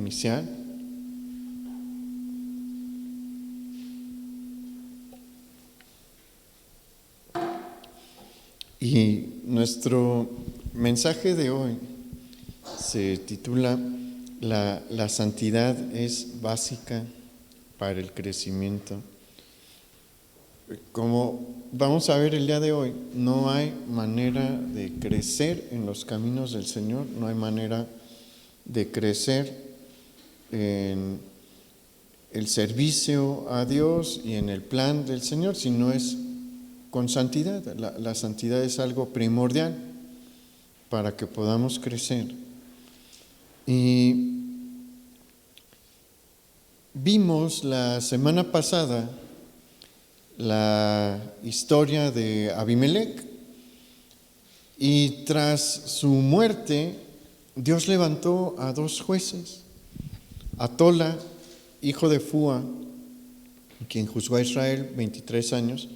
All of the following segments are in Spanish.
iniciar. Y nuestro mensaje de hoy se titula La santidad es básica para el crecimiento. Como vamos a ver el día de hoy, no hay manera de crecer en los caminos del Señor, no hay manera de crecer en el servicio a Dios y en el plan del Señor si no es con santidad. La santidad es algo primordial para que podamos crecer. Y vimos la semana pasada la historia de Abimelec, y tras su muerte Dios levantó a dos jueces, a Tola, hijo de Fúa, quien juzgó a Israel 23 años,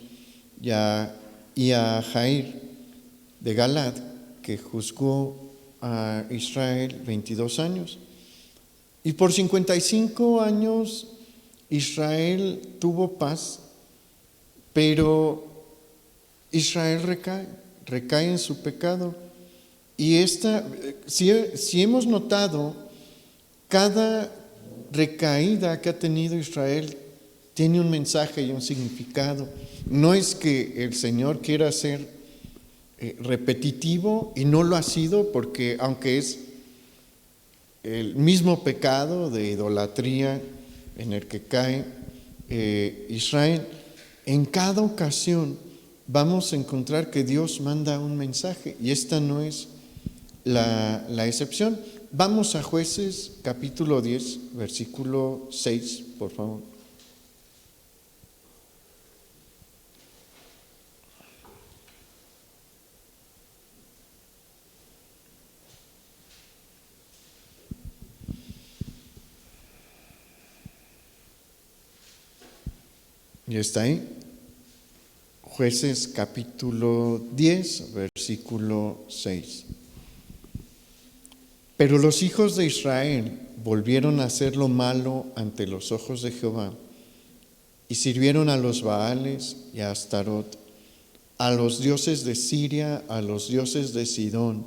y a Jair de Galad, que juzgó a Israel 22 años. Y por 55 años Israel tuvo paz, pero Israel recae en su pecado. Y si hemos notado, cada recaída que ha tenido Israel tiene un mensaje y un significado. No es que el Señor quiera ser repetitivo, y no lo ha sido, porque aunque es el mismo pecado de idolatría en el que cae Israel, en cada ocasión vamos a encontrar que Dios manda un mensaje, y esta no es la excepción. Vamos a Jueces capítulo 10, versículo 6, por favor. ¿Y está ahí? Jueces capítulo 10, versículo 6. Pero los hijos de Israel volvieron a hacer lo malo ante los ojos de Jehová, y sirvieron a los Baales y a Astarot, a los dioses de Siria, a los dioses de Sidón,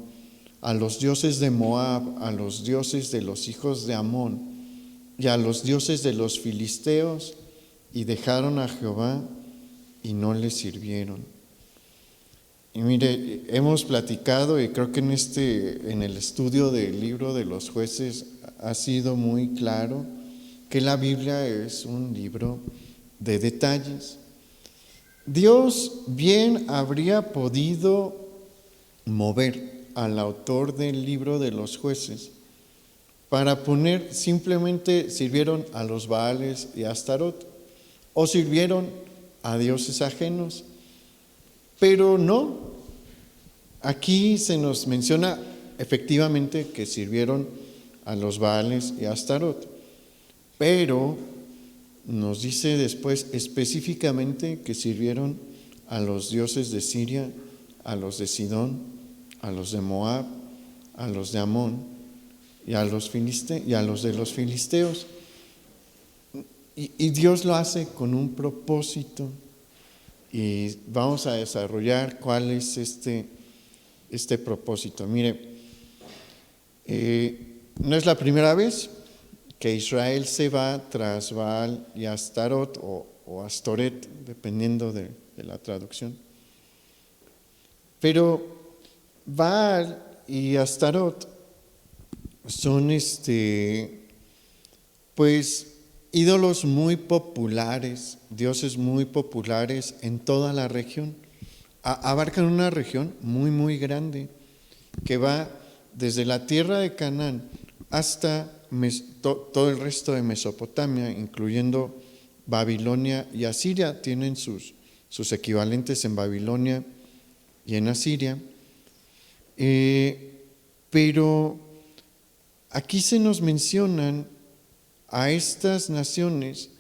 a los dioses de Moab, a los dioses de los hijos de Amón, y a los dioses de los filisteos, y dejaron a Jehová y no le sirvieron. Y mire, hemos platicado, y creo que en el estudio del libro de los jueces ha sido muy claro que la Biblia es un libro de detalles. Dios bien habría podido mover al autor del libro de los jueces para poner simplemente sirvieron a los Baales y a Astarot, o sirvieron a dioses ajenos, pero no. Aquí se nos menciona efectivamente que sirvieron a los Baales y a Astarot, pero nos dice después específicamente que sirvieron a los dioses de Siria, a los de Sidón, a los de Moab, a los de Amón y a los de los filisteos. Y Dios lo hace con un propósito, y vamos a desarrollar cuál es este propósito. Mire, no es la primera vez que Israel se va tras Baal y Astarot, o Astoret, dependiendo de la traducción. Pero Baal y Astarot son pues ídolos muy populares, dioses muy populares en toda la región. Abarcan una región muy, muy grande, que va desde la tierra de Canaán hasta todo el resto de Mesopotamia, incluyendo Babilonia y Asiria. Tienen sus equivalentes en Babilonia y en Asiria. Pero aquí se nos mencionan a estas naciones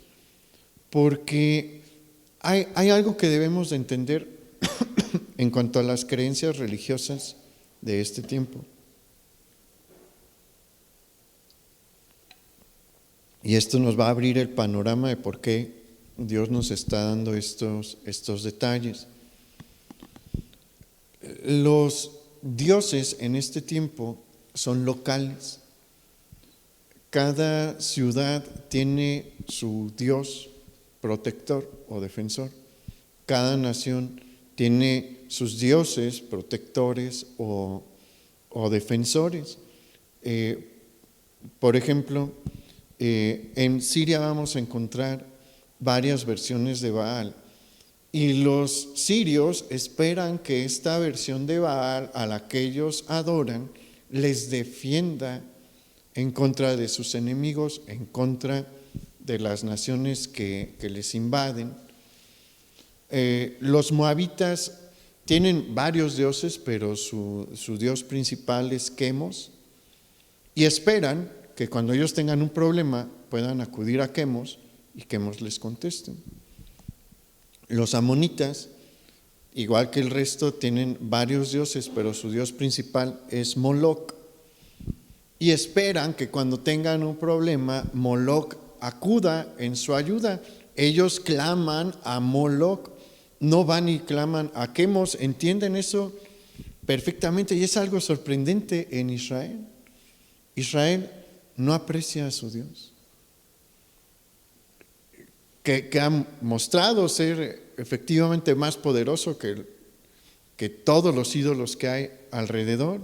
porque hay algo que debemos de entender en cuanto a las creencias religiosas de este tiempo. Y esto nos va a abrir el panorama de por qué Dios nos está dando estos detalles. Los dioses en este tiempo son locales. Cada ciudad tiene su dios protector o defensor. Cada nación tiene sus dioses protectores o defensores. Por ejemplo, en Siria vamos a encontrar varias versiones de Baal. Y los sirios esperan que esta versión de Baal, a la que ellos adoran, les defienda en contra de sus enemigos, en contra de las naciones que les invaden. Los moabitas tienen varios dioses, pero su dios principal es Quemos, y esperan que cuando ellos tengan un problema puedan acudir a Quemos y Quemos les conteste. Los amonitas, igual que el resto, tienen varios dioses, pero su dios principal es Moloc. Y esperan que cuando tengan un problema, Moloc acuda en su ayuda. Ellos claman a Moloc, no van y claman a Quemos. ¿Entienden eso perfectamente? Y es algo sorprendente en Israel. Israel no aprecia a su Dios, que ha mostrado ser efectivamente más poderoso que todos los ídolos que hay alrededor,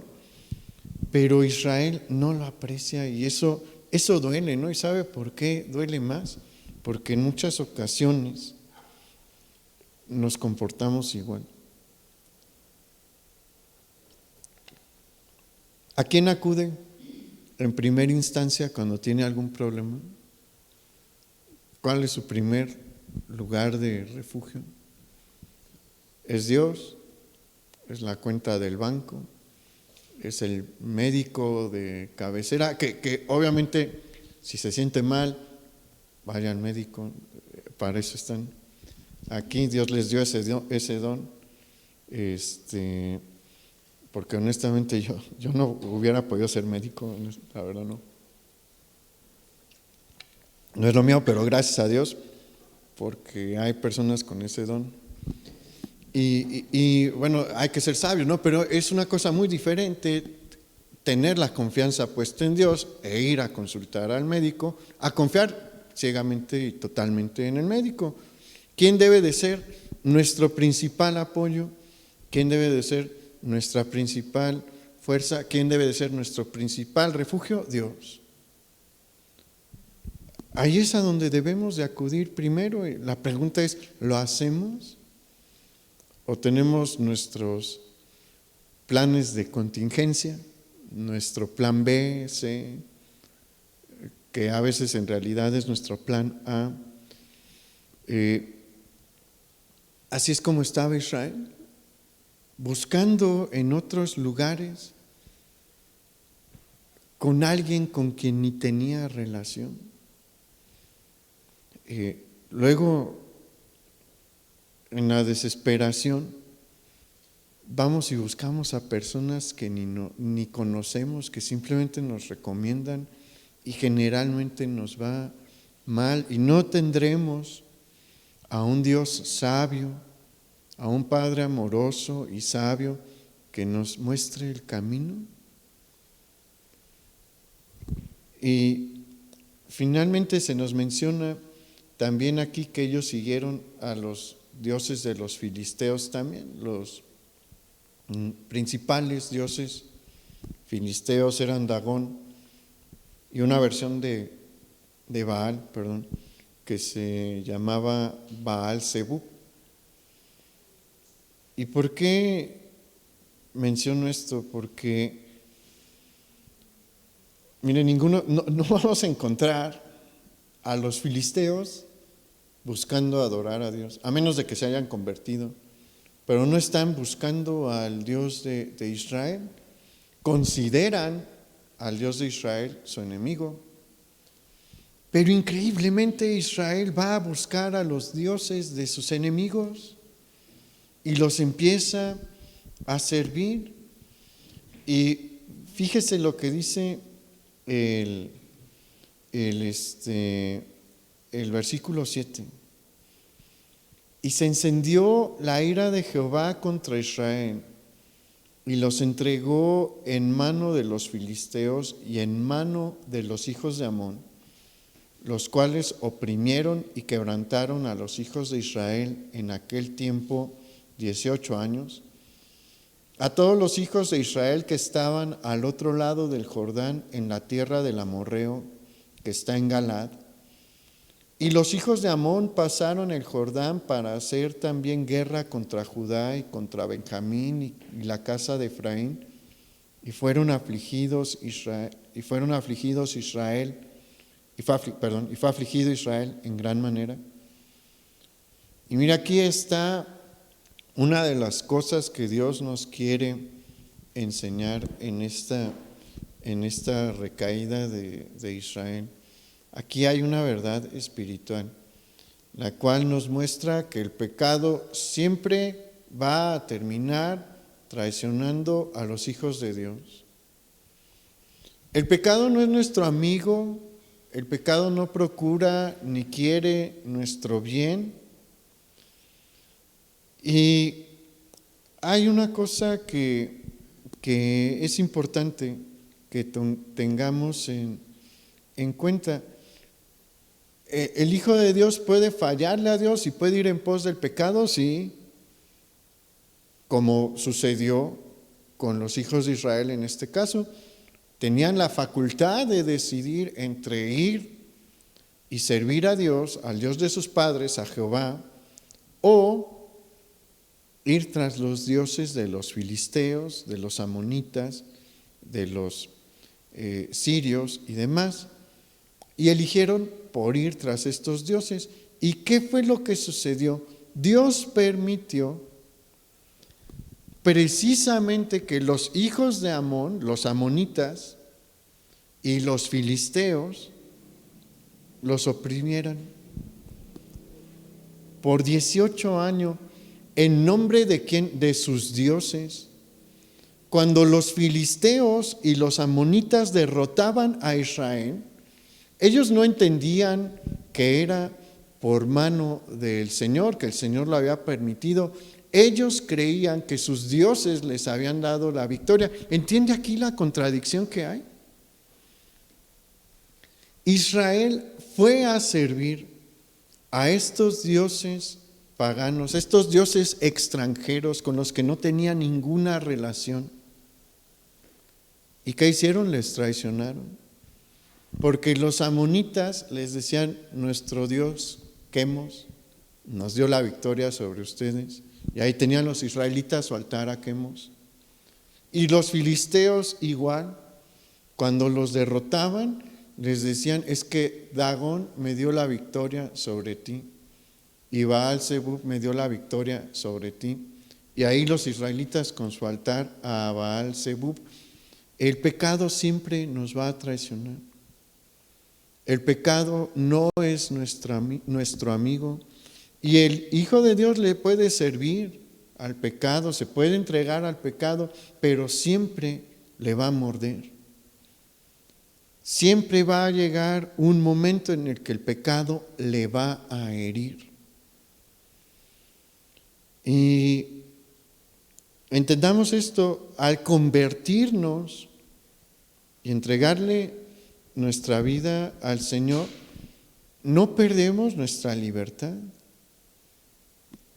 pero Israel no lo aprecia, y eso duele, ¿no? ¿Y sabe por qué duele más? Porque en muchas ocasiones nos comportamos igual. ¿A quién acude en primera instancia cuando tiene algún problema? ¿Cuál es su primer lugar de refugio? ¿Es Dios? ¿Es la cuenta del banco? ¿Es el médico de cabecera? Que obviamente, si se siente mal, vaya al médico, para eso están aquí. Dios les dio ese don, porque honestamente yo no hubiera podido ser médico, la verdad no. No es lo mío, pero gracias a Dios, porque hay personas con ese don. Y bueno, hay que ser sabio, ¿no? Pero es una cosa muy diferente tener la confianza puesta en Dios e ir a consultar al médico, a confiar ciegamente y totalmente en el médico. ¿Quién debe de ser nuestro principal apoyo? ¿Quién debe de ser nuestra principal fuerza? ¿Quién debe de ser nuestro principal refugio? Dios. Ahí es a donde debemos de acudir primero. La pregunta es, ¿lo hacemos? ¿O tenemos nuestros planes de contingencia, nuestro plan B, C, que a veces en realidad es nuestro plan A? Así es como estaba Israel, buscando en otros lugares con alguien con quien ni tenía relación. Luego, en la desesperación, vamos y buscamos a personas que ni conocemos, que simplemente nos recomiendan, y generalmente nos va mal, y no tendremos a un Dios sabio, a un Padre amoroso y sabio que nos muestre el camino. Y finalmente se nos menciona también aquí que ellos siguieron a los dioses de los filisteos también. Los principales dioses filisteos eran Dagón y una versión de Baal, que se llamaba Baal Zebub. ¿Y por qué menciono esto? Porque, miren, no vamos a encontrar a los filisteos buscando adorar a Dios, a menos de que se hayan convertido, pero no están buscando al Dios de Israel. Consideran al Dios de Israel su enemigo, pero increíblemente Israel va a buscar a los dioses de sus enemigos y los empieza a servir. Y fíjese lo que dice el el versículo 7. Y se encendió la ira de Jehová contra Israel, y los entregó en mano de los filisteos y en mano de los hijos de Amón, los cuales oprimieron y quebrantaron a los hijos de Israel en aquel tiempo 18 años, a todos los hijos de Israel que estaban al otro lado del Jordán en la tierra del amorreo que está en Galaad. Y los hijos de Amón pasaron el Jordán para hacer también guerra contra Judá y contra Benjamín y la casa de Efraín, y fue afligido Israel en gran manera. Y mira, aquí está una de las cosas que Dios nos quiere enseñar en esta recaída de Israel. Aquí hay una verdad espiritual, la cual nos muestra que el pecado siempre va a terminar traicionando a los hijos de Dios. El pecado no es nuestro amigo, el pecado no procura ni quiere nuestro bien. Y hay una cosa que es importante que tengamos en cuenta. ¿El Hijo de Dios puede fallarle a Dios y puede ir en pos del pecado? Sí, como sucedió con los hijos de Israel en este caso. Tenían la facultad de decidir entre ir y servir a Dios, al Dios de sus padres, a Jehová, o ir tras los dioses de los filisteos, de los amonitas, de los sirios y demás. Y eligieron por ir tras estos dioses. ¿Y qué fue lo que sucedió? Dios permitió precisamente que los hijos de Amón, los amonitas y los filisteos, los oprimieran por 18 años. ¿En nombre de quién? De sus dioses. Cuando los filisteos y los amonitas derrotaban a Israel, ellos no entendían que era por mano del Señor, que el Señor lo había permitido. Ellos creían que sus dioses les habían dado la victoria. ¿Entiende aquí la contradicción que hay? Israel fue a servir a estos dioses paganos, estos dioses extranjeros con los que no tenía ninguna relación. ¿Y qué hicieron? Les traicionaron. Porque los amonitas les decían: nuestro Dios, Quemos, nos dio la victoria sobre ustedes. Y ahí tenían los israelitas su altar a Quemos. Y los filisteos igual, cuando los derrotaban, les decían: es que Dagón me dio la victoria sobre ti, y Baal-zebub me dio la victoria sobre ti. Y ahí los israelitas con su altar a Baal-zebub. El pecado siempre nos va a traicionar. El pecado no es nuestro amigo, y el Hijo de Dios le puede servir al pecado, se puede entregar al pecado, pero siempre le va a morder. Siempre va a llegar un momento en el que el pecado le va a herir. Y entendamos esto: al convertirnos y entregarle nuestra vida al Señor, no perdemos nuestra libertad.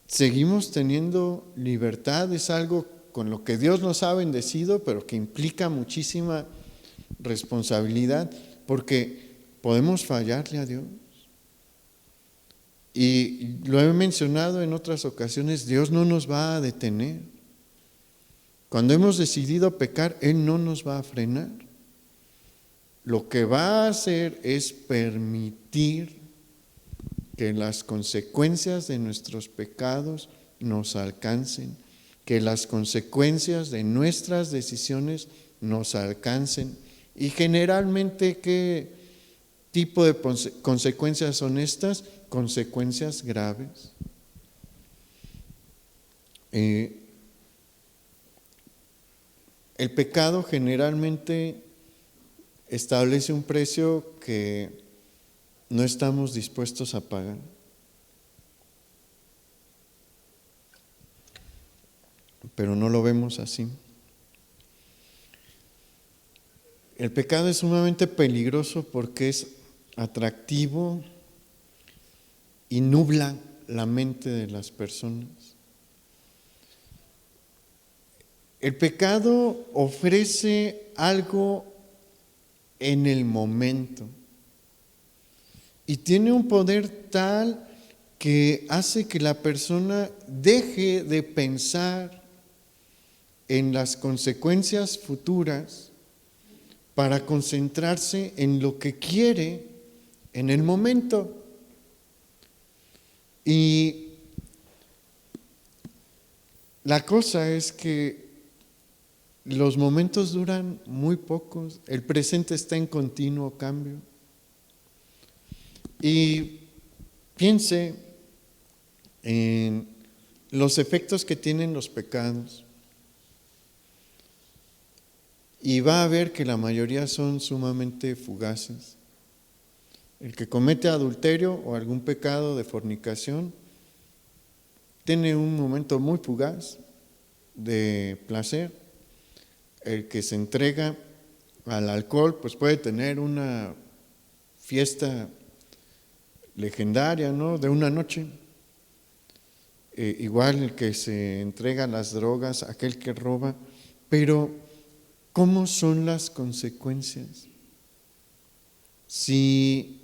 Seguimos teniendo libertad. Es algo con lo que Dios nos ha bendecido, pero que implica muchísima responsabilidad, porque podemos fallarle a Dios. Y lo he mencionado en otras ocasiones: Dios no nos va a detener. Cuando hemos decidido pecar, Él no nos va a frenar. Lo que va a hacer es permitir que las consecuencias de nuestros pecados nos alcancen, que las consecuencias de nuestras decisiones nos alcancen. Y generalmente, ¿qué tipo de consecuencias son estas? Consecuencias graves. El pecado generalmente establece un precio que no estamos dispuestos a pagar. Pero no lo vemos así. El pecado es sumamente peligroso porque es atractivo y nubla la mente de las personas. El pecado ofrece algo en el momento y tiene un poder tal que hace que la persona deje de pensar en las consecuencias futuras para concentrarse en lo que quiere en el momento. Y la cosa es que los momentos duran muy pocos, el presente está en continuo cambio. Y piense en los efectos que tienen los pecados. Y va a ver que la mayoría son sumamente fugaces. El que comete adulterio o algún pecado de fornicación tiene un momento muy fugaz de placer. El que se entrega al alcohol pues puede tener una fiesta legendaria, ¿no?, de una noche. Igual el que se entrega a las drogas, aquel que roba, pero ¿cómo son las consecuencias? Si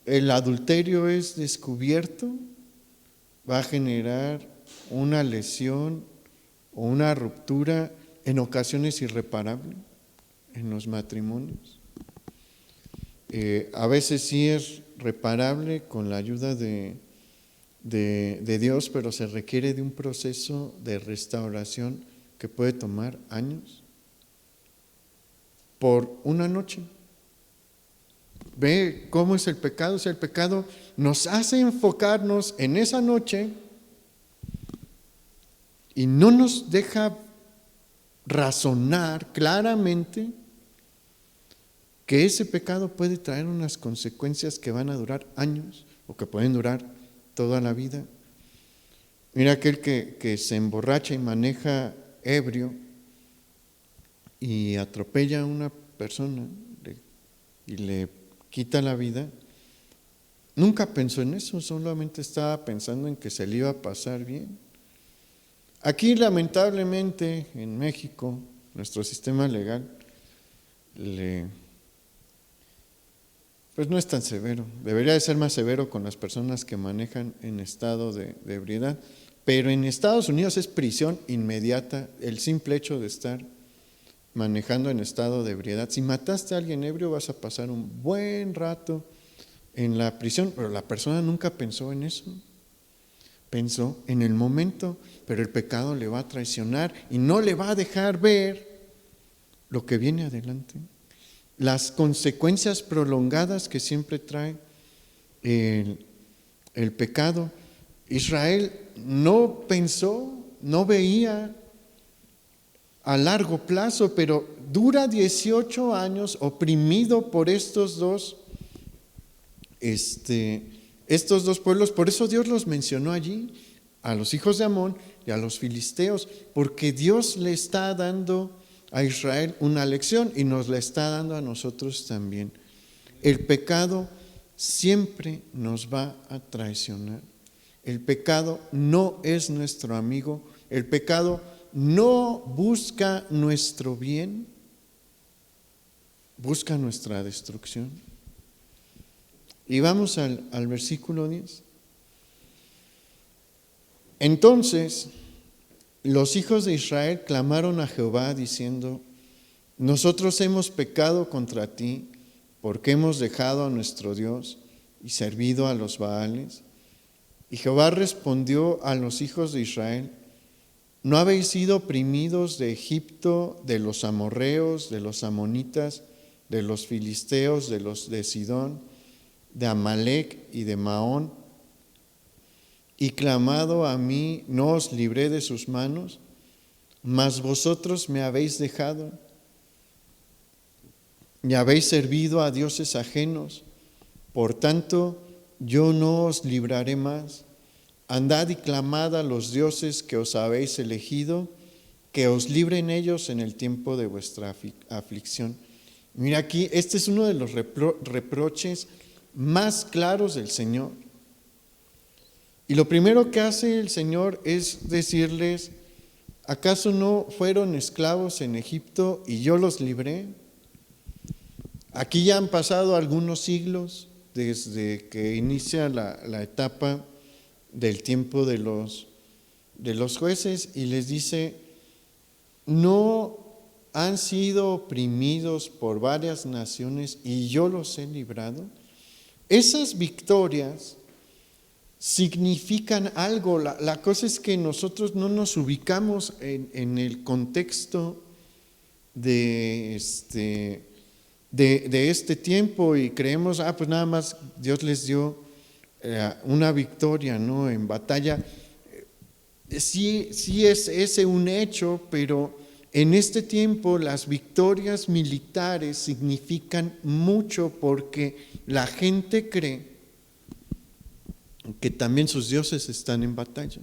el adulterio es descubierto, va a generar una lesión o una ruptura en ocasiones irreparable en los matrimonios. A veces sí es reparable con la ayuda de Dios, pero se requiere de un proceso de restauración que puede tomar años por una noche. Ve cómo es el pecado. O sea, el pecado nos hace enfocarnos en esa noche y no nos deja razonar claramente que ese pecado puede traer unas consecuencias que van a durar años o que pueden durar toda la vida. Mira aquel que se emborracha y maneja ebrio y atropella a una persona y le quita la vida, nunca pensó en eso, solamente estaba pensando en que se le iba a pasar bien. Aquí lamentablemente en México, nuestro sistema legal pues no es tan severo. Debería de ser más severo con las personas que manejan en estado de ebriedad, pero en Estados Unidos es prisión inmediata el simple hecho de estar manejando en estado de ebriedad. Si mataste a alguien ebrio vas a pasar un buen rato en la prisión, pero la persona nunca pensó en eso. Pensó en el momento, pero el pecado le va a traicionar y no le va a dejar ver lo que viene adelante. Las consecuencias prolongadas que siempre trae el pecado. Israel no pensó, no veía a largo plazo, pero dura 18 años oprimido por estos dos pueblos. Por eso Dios los mencionó allí, a los hijos de Amón y a los filisteos, porque Dios le está dando a Israel una lección y nos la está dando a nosotros también. El pecado siempre nos va a traicionar. El pecado no es nuestro amigo. El pecado no busca nuestro bien, busca nuestra destrucción. Y vamos al versículo 10. Entonces los hijos de Israel clamaron a Jehová diciendo: nosotros hemos pecado contra ti, porque hemos dejado a nuestro Dios y servido a los Baales. Y Jehová respondió a los hijos de Israel: ¿no habéis sido oprimidos de Egipto, de los amorreos, de los amonitas, de los filisteos, de los de Sidón, de Amalec y de Maón? Y clamado a mí, no os libré de sus manos, mas vosotros me habéis dejado y habéis servido a dioses ajenos, Por tanto, yo no os libraré más. Andad y clamad a los dioses que os habéis elegido, que os libren ellos en el tiempo de vuestra aflicción. Mira aquí, este es uno de los reproches más claros del Señor. Y lo primero que hace el Señor es decirles, ¿acaso no fueron esclavos en Egipto y yo los libré? Aquí ya han pasado algunos siglos desde que inicia la etapa del tiempo de los jueces, y les dice, no han sido oprimidos por varias naciones y yo los he librado. Esas victorias significan algo. La cosa es que nosotros no nos ubicamos en el contexto de este tiempo y creemos, pues nada más Dios les dio una victoria, ¿no? En batalla. Sí es ese un hecho, pero en este tiempo las victorias militares significan mucho porque la gente cree que también sus dioses están en batalla.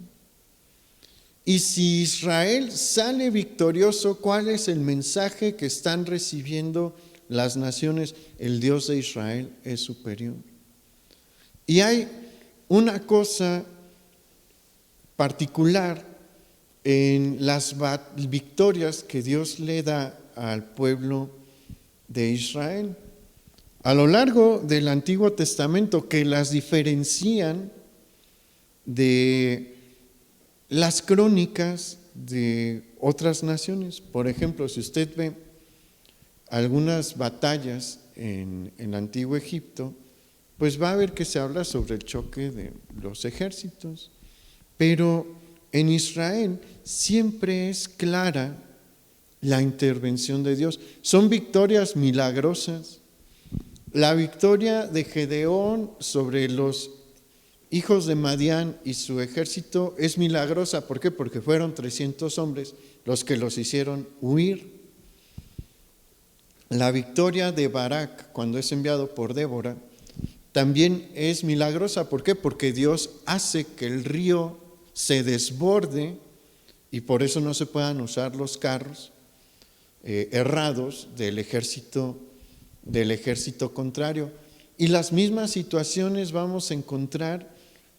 Y si Israel sale victorioso, ¿cuál es el mensaje que están recibiendo las naciones? El Dios de Israel es superior. Y hay una cosa particular en las victorias que Dios le da al pueblo de Israel a lo largo del Antiguo Testamento, que las diferencian de las crónicas de otras naciones. Por ejemplo, si usted ve algunas batallas en el Antiguo Egipto, pues va a ver que se habla sobre el choque de los ejércitos, pero en Israel siempre es clara la intervención de Dios. Son victorias milagrosas. La victoria de Gedeón sobre los hijos de Madián y su ejército es milagrosa. ¿Por qué? Porque fueron 300 hombres los que los hicieron huir. La victoria de Barak, cuando es enviado por Débora, también es milagrosa. ¿Por qué? Porque Dios hace que el río se desborde y por eso no se puedan usar los carros errados del ejército contrario. Y las mismas situaciones vamos a encontrar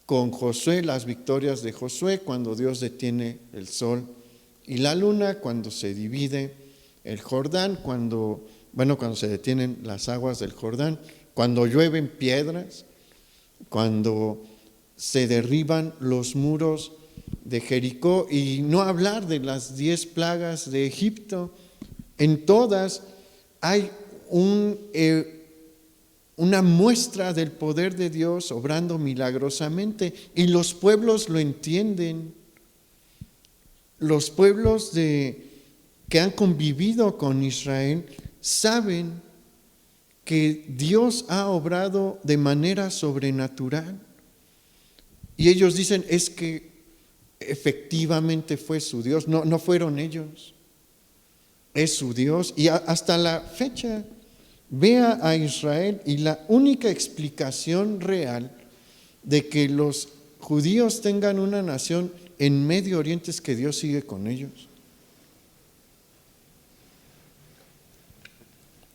con Josué, las victorias de Josué, cuando Dios detiene el sol y la luna, cuando se divide el Jordán, cuando se detienen las aguas del Jordán, cuando llueven piedras, cuando se derriban los muros de Jericó, y no hablar de las 10 plagas de Egipto. En todas hay una muestra del poder de Dios obrando milagrosamente, y los pueblos lo entienden. Los pueblos que han convivido con Israel saben que Dios ha obrado de manera sobrenatural, y ellos dicen, es que efectivamente fue su Dios. No fueron ellos, es su Dios. Y hasta la fecha, vea a Israel, y la única explicación real de que los judíos tengan una nación en Medio Oriente es que Dios sigue con ellos.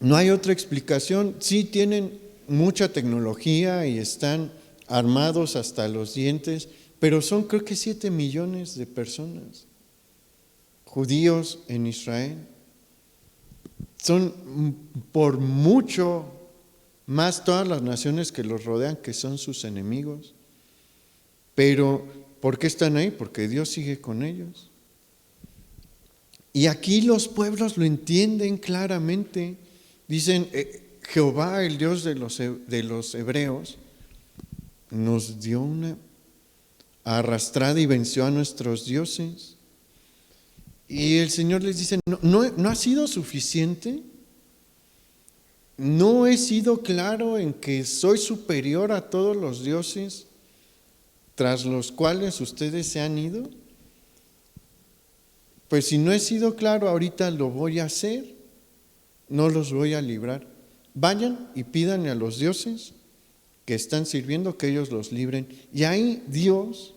No hay otra explicación. Sí tienen mucha tecnología y están armados hasta los dientes, pero son creo que 7 millones de personas, judíos en Israel. Son por mucho más todas las naciones que los rodean, que son sus enemigos. Pero ¿por qué están ahí? Porque Dios sigue con ellos. Y aquí los pueblos lo entienden claramente. Dicen, Jehová, el Dios de los hebreos, nos dio una arrastrada y venció a nuestros dioses. Y el Señor les dice, no ha sido suficiente. ¿No he sido claro en que soy superior a todos los dioses tras los cuales ustedes se han ido? Pues si no he sido claro, ahorita lo voy a hacer. No los voy a librar. Vayan y pídanle a los dioses que están sirviendo, que ellos los libren. Y ahí Dios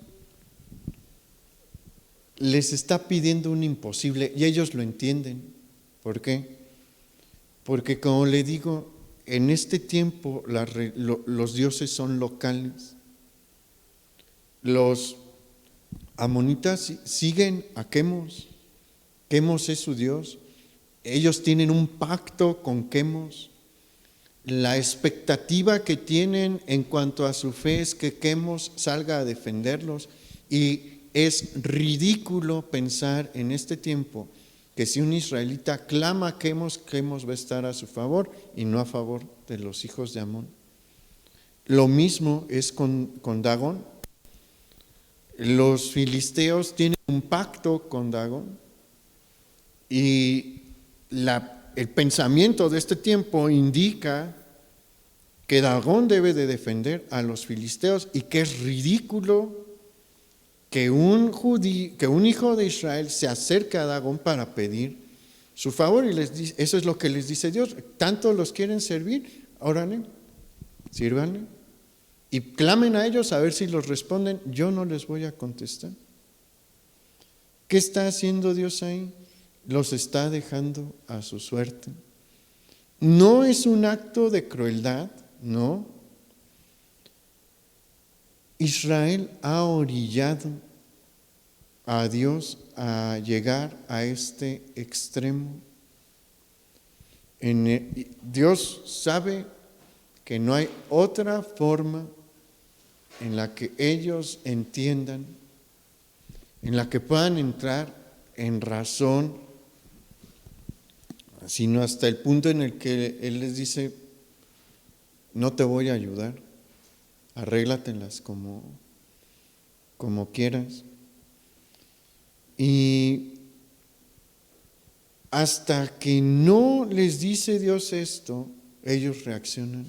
les está pidiendo un imposible y ellos lo entienden. ¿Por qué? Porque como le digo, en este tiempo los dioses son locales. Los amonitas siguen a Quemos. Quemos es su dios. Ellos tienen un pacto con Quemos. La expectativa que tienen en cuanto a su fe es que Quemos salga a defenderlos, y es ridículo pensar en este tiempo que si un israelita clama a Quemos, Quemos va a estar a su favor y no a favor de los hijos de Amón. Lo mismo es con Dagón. Los filisteos tienen un pacto con Dagón, y el pensamiento de este tiempo indica que Dagón debe de defender a los filisteos, y que es ridículo que un hijo de Israel se acerque a Dagón para pedir su favor. Y les dice, eso es lo que les dice Dios: tanto los quieren servir, órale, sírvanle y clamen a ellos a ver si los responden. Yo no les voy a contestar. ¿Qué está haciendo Dios ahí? Los está dejando a su suerte. No es un acto de crueldad, no. Israel ha orillado a Dios a llegar a este extremo. Dios sabe que no hay otra forma en la que ellos entiendan, en la que puedan entrar en razón, sino hasta el punto en el que Él les dice: no te voy a ayudar, arréglatelas como quieras. Y hasta que no les dice Dios esto, ellos reaccionan.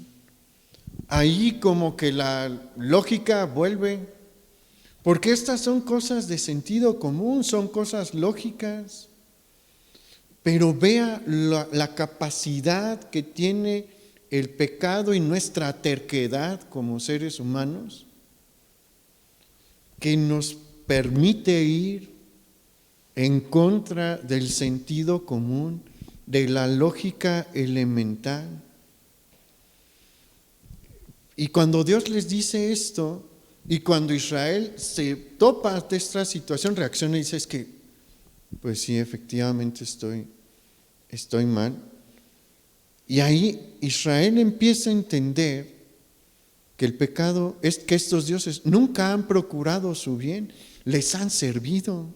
Ahí como que la lógica vuelve, porque estas son cosas de sentido común, son cosas lógicas. Pero vea la capacidad que tiene el pecado y nuestra terquedad como seres humanos, que nos permite ir en contra del sentido común, de la lógica elemental. Y cuando Dios les dice esto, y cuando Israel se topa de esta situación, reacciona y dice: es que, pues sí, efectivamente estoy mal. Y ahí Israel empieza a entender que el pecado es que estos dioses nunca han procurado su bien, les han servido,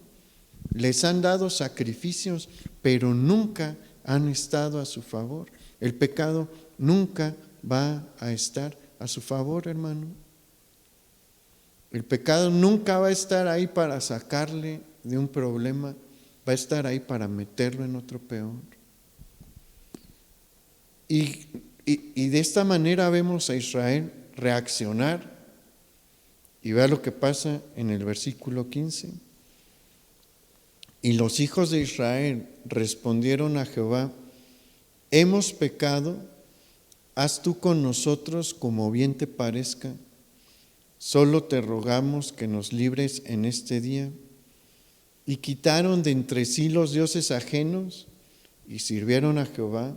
les han dado sacrificios, pero nunca han estado a su favor. El pecado nunca va a estar a su favor, hermano. El pecado nunca va a estar ahí para sacarle de un problema, va a estar ahí para meterlo en otro peor. Y de esta manera vemos a Israel reaccionar, y vea lo que pasa en el versículo 15. Y los hijos de Israel respondieron a Jehová: hemos pecado, haz tú con nosotros como bien te parezca, solo te rogamos que nos libres en este día. Y quitaron de entre sí los dioses ajenos y sirvieron a Jehová,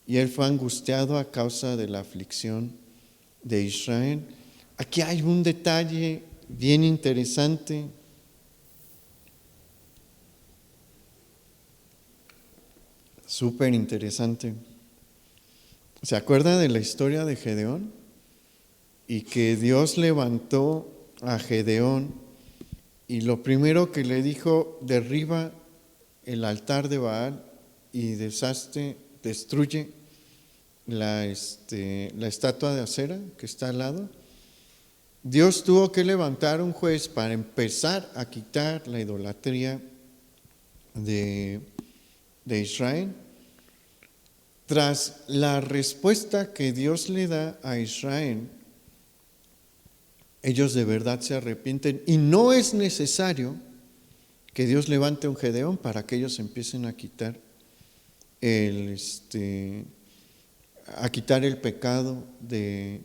y él fue angustiado a causa de la aflicción de Israel. Aquí hay un detalle bien interesante. Súper interesante. ¿Se acuerda de la historia de Gedeón? Y que Dios levantó a Gedeón, y lo primero que le dijo: derriba el altar de Baal y destruye la estatua de acera que está al lado. Dios tuvo que levantar un juez para empezar a quitar la idolatría de Israel. Tras la respuesta que Dios le da a Israel, ellos de verdad se arrepienten, y no es necesario que Dios levante un Gedeón para que ellos empiecen a quitar el pecado de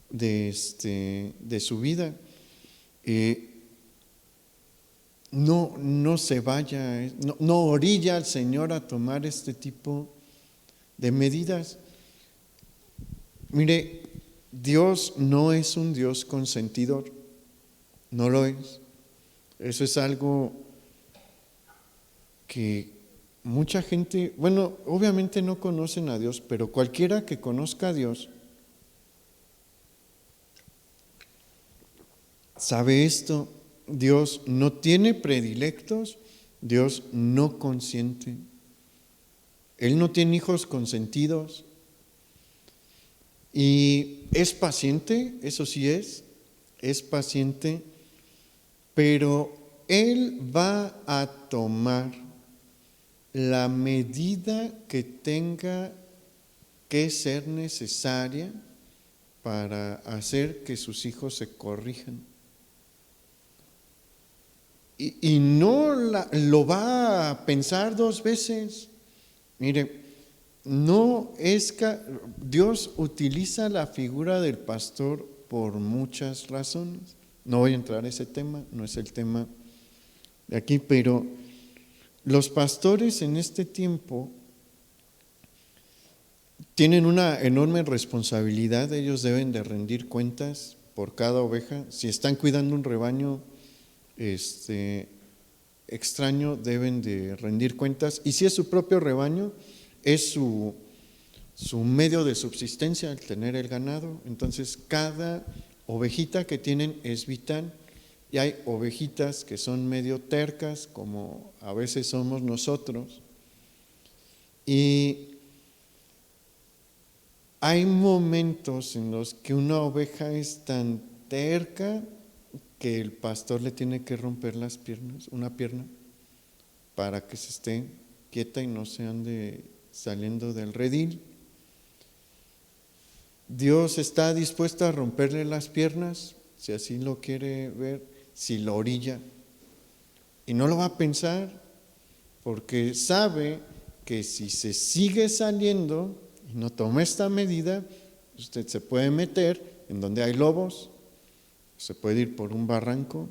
de su vida. No se vaya, no orilla al Señor a tomar este tipo de medidas. Mire, Dios no es un Dios consentidor, no lo es. Eso es algo que mucha gente, bueno, obviamente no conocen a Dios, pero cualquiera que conozca a Dios sabe esto. Dios no tiene predilectos, Dios no consiente. Él no tiene hijos consentidos y es paciente, eso sí es paciente, pero Él va a tomar la medida que tenga que ser necesaria para hacer que sus hijos se corrijan. Y no lo va a pensar dos veces. Mire, Dios utiliza la figura del pastor por muchas razones. No voy a entrar a ese tema, no es el tema de aquí, pero los pastores en este tiempo tienen una enorme responsabilidad. Ellos deben de rendir cuentas por cada oveja. Si están cuidando un rebaño extraño, deben de rendir cuentas. Y si es su propio rebaño, es su medio de subsistencia el tener el ganado. Entonces cada ovejita que tienen es vital. Y hay ovejitas que son medio tercas, como a veces somos nosotros. Y hay momentos en los que una oveja es tan terca que el pastor le tiene que romper una pierna, para que se esté quieta y no se ande saliendo del redil. Dios está dispuesto a romperle las piernas, si así lo quiere ver, si lo orilla. Y no lo va a pensar, porque sabe que si se sigue saliendo y no toma esta medida, usted se puede meter en donde hay lobos, se puede ir por un barranco,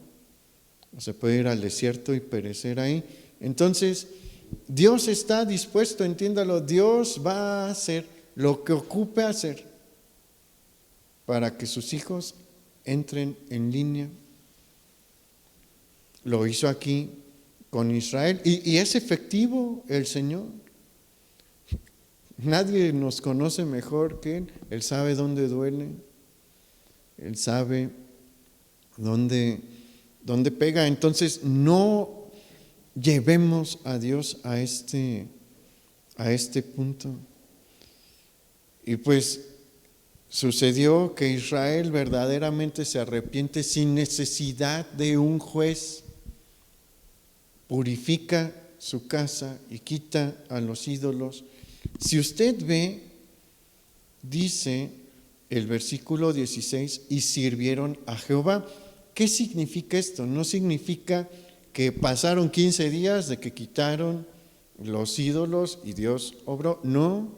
o se puede ir al desierto y perecer ahí. Entonces, Dios está dispuesto, entiéndalo, Dios va a hacer lo que ocupe hacer para que sus hijos entren en línea. Lo hizo aquí con Israel y es efectivo el Señor. Nadie nos conoce mejor que Él. Él sabe dónde duele, Él sabe dónde pega. Entonces no llevemos a Dios a este punto. Y pues sucedió que Israel verdaderamente se arrepiente sin necesidad de un juez, purifica su casa y quita a los ídolos. Si usted ve, dice el versículo 16, y sirvieron a Jehová. ¿Qué significa esto? No significa que pasaron 15 días de que quitaron los ídolos y Dios obró. No,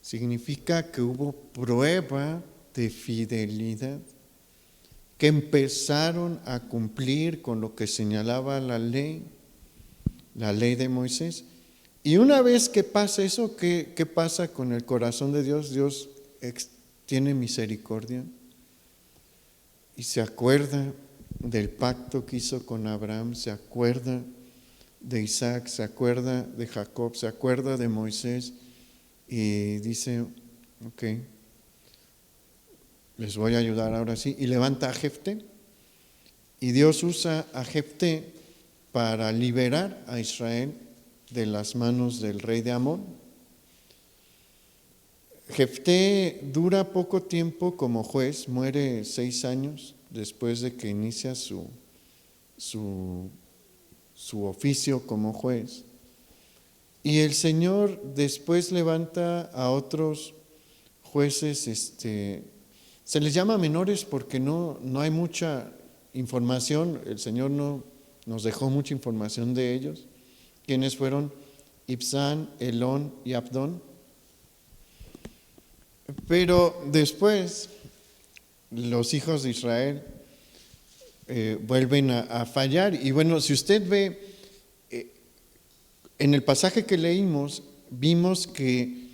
significa que hubo prueba de fidelidad, que empezaron a cumplir con lo que señalaba la ley de Moisés. Y una vez que pasa eso, ¿qué pasa con el corazón de Dios? Dios tiene misericordia y se acuerda del pacto que hizo con Abraham, se acuerda de Isaac, se acuerda de Jacob, se acuerda de Moisés y dice, ok, les voy a ayudar ahora sí, y levanta a Jefté. Y Dios usa a Jefté para liberar a Israel de las manos del rey de Amón. Jefté dura poco tiempo como juez, muere 6 años después de que inicia su oficio como juez. Y el Señor después levanta a otros jueces, se les llama menores porque no hay mucha información, el Señor no nos dejó mucha información de ellos. ¿Quiénes fueron? Ibsán, Elón y Abdón. Pero después los hijos de Israel vuelven a fallar. Y bueno, si usted ve, en el pasaje que leímos, vimos que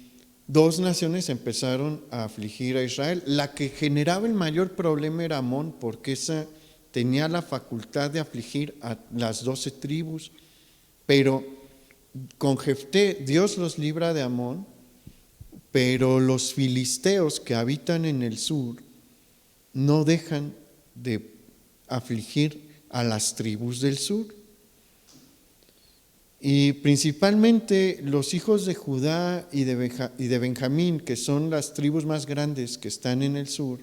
dos naciones empezaron a afligir a Israel. La que generaba el mayor problema era Amón, porque esa tenía la facultad de afligir a las 12 tribus, pero con Jefté Dios los libra de Amón, pero los filisteos que habitan en el sur no dejan de afligir a las tribus del sur. Y principalmente los hijos de Judá y de Benjamín, que son las tribus más grandes que están en el sur,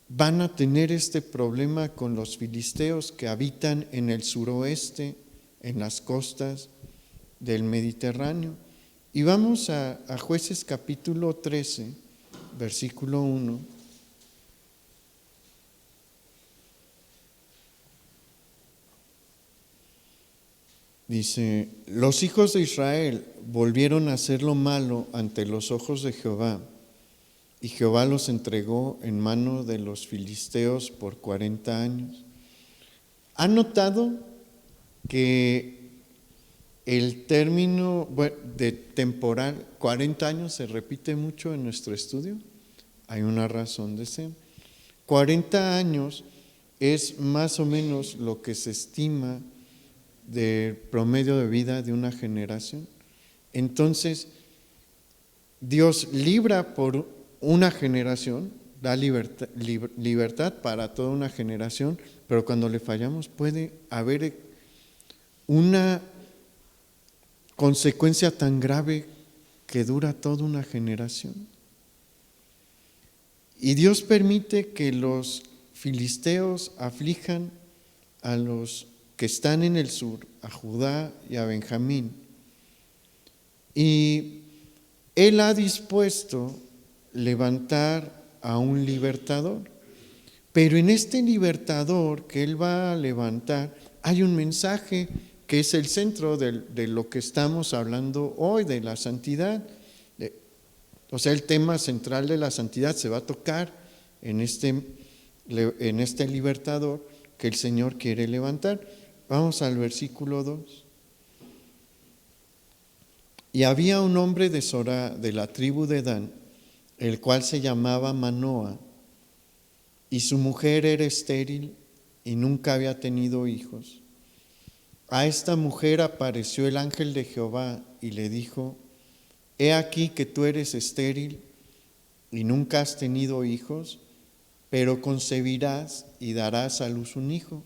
van a tener este problema con los filisteos que habitan en el suroeste, en las costas del Mediterráneo. Y vamos a Jueces capítulo 13, versículo 1. Dice: los hijos de Israel volvieron a hacer lo malo ante los ojos de Jehová, y Jehová los entregó en mano de los filisteos por 40 años. ¿Han notado que el término de temporal, 40 años, se repite mucho en nuestro estudio? Hay una razón de ser. 40 años es más o menos lo que se estima del promedio de vida de una generación. Entonces, Dios libra por una generación, da libertad para toda una generación, pero cuando le fallamos puede haber una consecuencia tan grave que dura toda una generación. Y Dios permite que los filisteos aflijan a los que están en el sur, a Judá y a Benjamín. Y Él ha dispuesto levantar a un libertador. Pero en este libertador que Él va a levantar hay un mensaje que es el centro de lo que estamos hablando hoy, de la santidad. O sea, el tema central de la santidad se va a tocar en este libertador que el Señor quiere levantar. Vamos al versículo 2. Y había un hombre de Sorá, de la tribu de Dan, el cual se llamaba Manoa, y su mujer era estéril y nunca había tenido hijos. A esta mujer apareció el ángel de Jehová y le dijo: he aquí que tú eres estéril y nunca has tenido hijos, pero concebirás y darás a luz un hijo.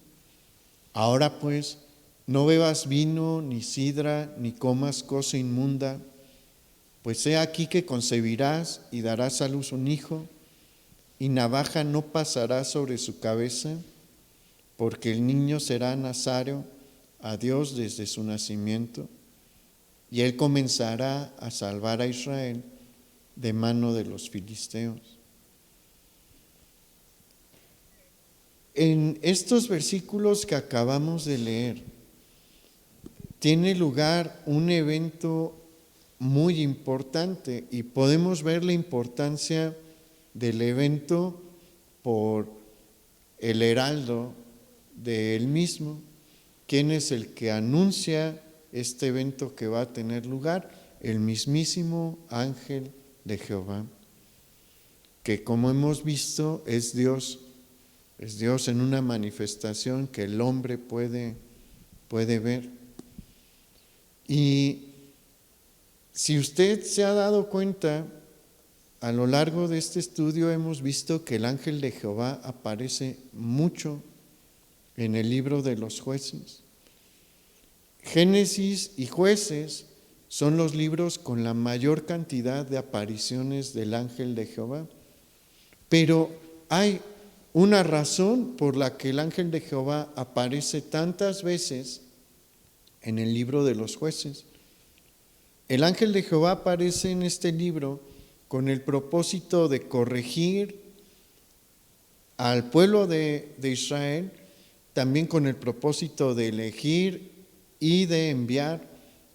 Ahora pues, no bebas vino, ni sidra, ni comas cosa inmunda, pues he aquí que concebirás y darás a luz un hijo, y navaja no pasará sobre su cabeza, porque el niño será nazareo a Dios desde su nacimiento, y él comenzará a salvar a Israel de mano de los filisteos. En estos versículos que acabamos de leer, tiene lugar un evento muy importante y podemos ver la importancia del evento por el heraldo de él mismo. ¿Quién es el que anuncia este evento que va a tener lugar? El mismísimo ángel de Jehová, que como hemos visto es Dios en una manifestación que el hombre puede ver. Y si usted se ha dado cuenta, a lo largo de este estudio hemos visto que el ángel de Jehová aparece mucho en el libro de los Jueces. Génesis y Jueces son los libros con la mayor cantidad de apariciones del ángel de Jehová. Pero hay una razón por la que el ángel de Jehová aparece tantas veces en el libro de los Jueces. El ángel de Jehová aparece en este libro con el propósito de corregir al pueblo de Israel, también con el propósito de elegir y de enviar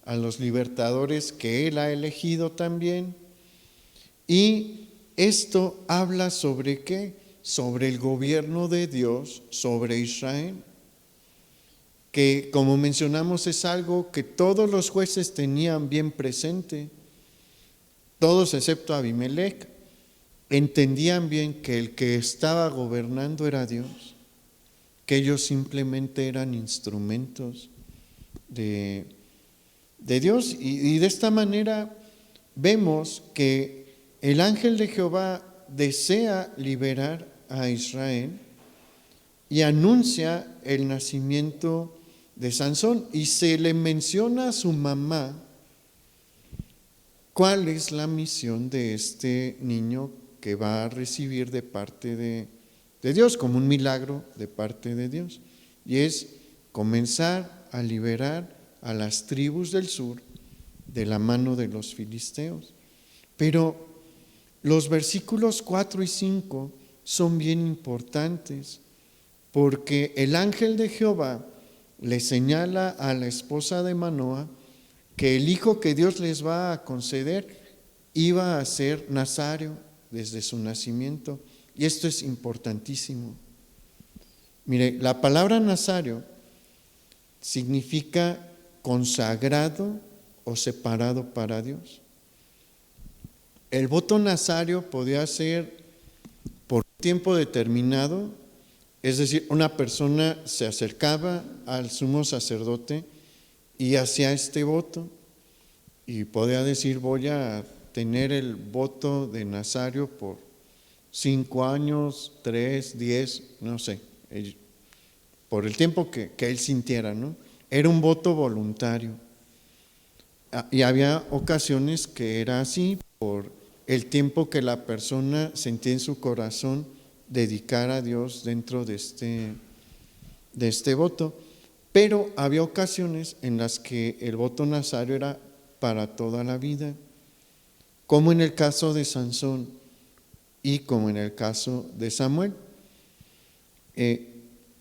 a los libertadores que Él ha elegido también. Y esto habla sobre ¿qué? Sobre el gobierno de Dios sobre Israel, que como mencionamos es algo que todos los jueces tenían bien presente, todos excepto Abimelec, entendían bien que el que estaba gobernando era Dios, que ellos simplemente eran instrumentos de Dios. Y de esta manera vemos que el ángel de Jehová desea liberar a Israel y anuncia el nacimiento de Sansón, y se le menciona a su mamá cuál es la misión de este niño que va a recibir de parte de Dios, como un milagro de parte de Dios, y es comenzar a liberar a las tribus del sur de la mano de los filisteos. Pero los versículos 4 y 5 son bien importantes, porque el ángel de Jehová le señala a la esposa de Manoa que el hijo que Dios les va a conceder iba a ser nazario desde su nacimiento. Y esto es importantísimo. Mire, la palabra nazario significa consagrado o separado para Dios. El voto nazario podía ser por tiempo determinado, es decir, una persona se acercaba al sumo sacerdote y hacía este voto y podía decir: voy a tener el voto de nazario por 5 años, 3, 10, no sé, por el tiempo que él sintiera, ¿no? Era un voto voluntario. Y había ocasiones que era así, por el tiempo que la persona sentía en su corazón dedicar a Dios dentro de este voto. Pero había ocasiones en las que el voto nazario era para toda la vida, como en el caso de Sansón y como en el caso de Samuel.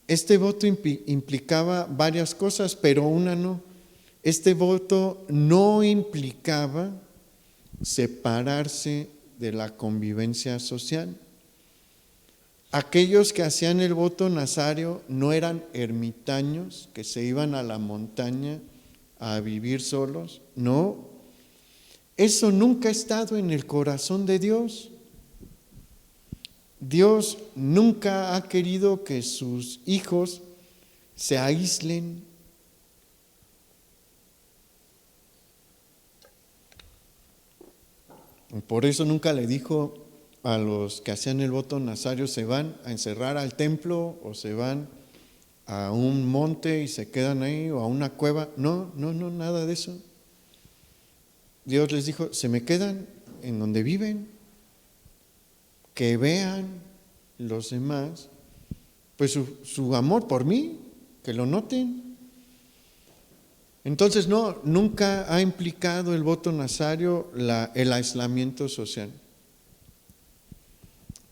Este voto implicaba varias cosas, pero una no. Este voto no implicaba separarse de la convivencia social. Aquellos que hacían el voto nazario no eran ermitaños que se iban a la montaña a vivir solos, no. Eso nunca ha estado en el corazón de Dios. Dios nunca ha querido que sus hijos se aíslen. Por eso nunca le dijo a los que hacían el voto nazario: se van a encerrar al templo o se van a un monte y se quedan ahí, o a una cueva. No, nada de eso. Dios les dijo: se me quedan en donde viven, que vean los demás pues su amor por mí, que lo noten. Entonces nunca ha implicado el voto nazario el aislamiento social.